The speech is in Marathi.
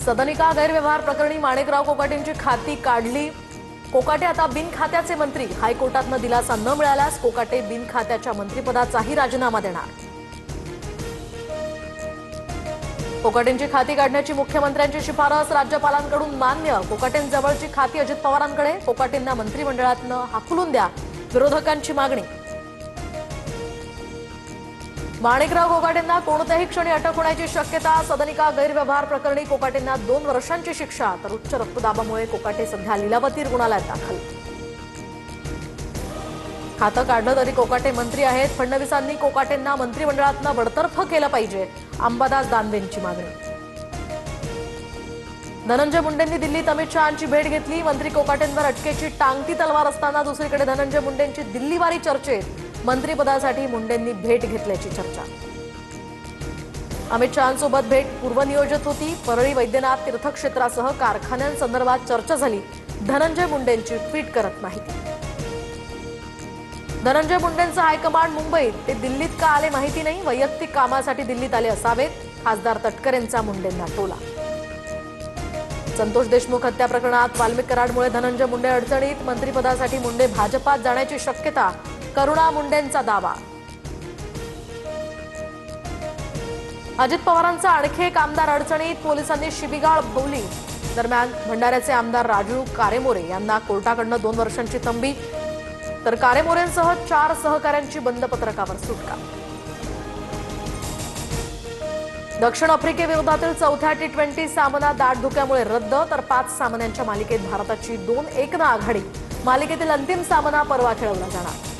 सदनिका गैरव्यवहार प्रकरणी माणिकराव कोकाटेंची खाती काढली। कोकाटे आता बिनखात्याचे मंत्री। हायकोर्टातनं दिलासा न मिळाल्यास कोकाटे बिनखात्याच्या मंत्रिपदाचाही राजीनामा देणार। कोकाटेंची खाती काढण्याची मुख्यमंत्र्यांची शिफारस राज्यपालांकडून मान्य। कोकाटेंजवळची खाती अजित पवारांकडे। कोकाटेंना मंत्रिमंडळातनं हाकलून द्या, विरोधकांची मागणी। माणिकराव कोकाटेंना कोणत्याही क्षणी अटक होण्याची शक्यता। सदनिका गैरव्यवहार प्रकरणी कोकाटेंना 2 वर्षांची शिक्षा, तर उच्च रक्तदाबामुळे कोकाटे सध्या लीलावती रुग्णालयात दाखल। खातं काढलं तरी कोकाटे मंत्री आहेत। फडणवीसांनी कोकाटेंना मंत्रिमंडळातनं बडतर्फ केलं पाहिजे, अंबादास दानवेंची मागणी। धनंजय मुंडेंनी दिल्लीत अमित शहांची भेट घेतली। मंत्री कोकाटेंवर अटकेची टांगती तलवार असताना दुसरीकडे धनंजय मुंडेंची दिल्लीवारी चर्चेत। मंत्रिपदासाठी मुंडेंनी भेट घेतल्याची चर्चा। अमित शहांसोबत भेट पूर्वनियोजित होती। परळी वैद्यनाथ तीर्थक्षेत्रासह कारखान्यांसंदर्भात चर्चा झाली। धनंजय मुंडेंची ट्विट करत माहिती। धनंजय मुंडेंचं हायकमांड मुंबईत, ते दिल्लीत का आले माहिती नाही। वैयक्तिक कामासाठी दिल्लीत आले असावेत, खासदार तटकरेंचा मुंडेंना टोला। संतोष देशमुख हत्या प्रकरणात वाल्मिक कराडमुळे धनंजय मुंडे अडचणीत। मंत्रिपदासाठी मुंडे भाजपात जाण्याची शक्यता, करुणा मुंडेंचा दावा। अजित पवारांचा आणखी एक आमदार अडचणीत, पोलिसांनी शिबिगाळ भोवली। दरम्यान भंडाऱ्याचे आमदार राजू कारेमोरे यांना कोर्टाकडनं 2 वर्षांची तंबी, तर कारेमोरेंसह 4 सहकाऱ्यांची बंदपत्रकावर सुटका। दक्षिण आफ्रिकेविरोधातील चौथ्या T20 सामना दाट धुक्यामुळे रद्द, तर 5 सामन्यांच्या मालिकेत भारताची 2-1 आघाडी। मालिकेतील अंतिम सामना परवा खेळवला जाणार।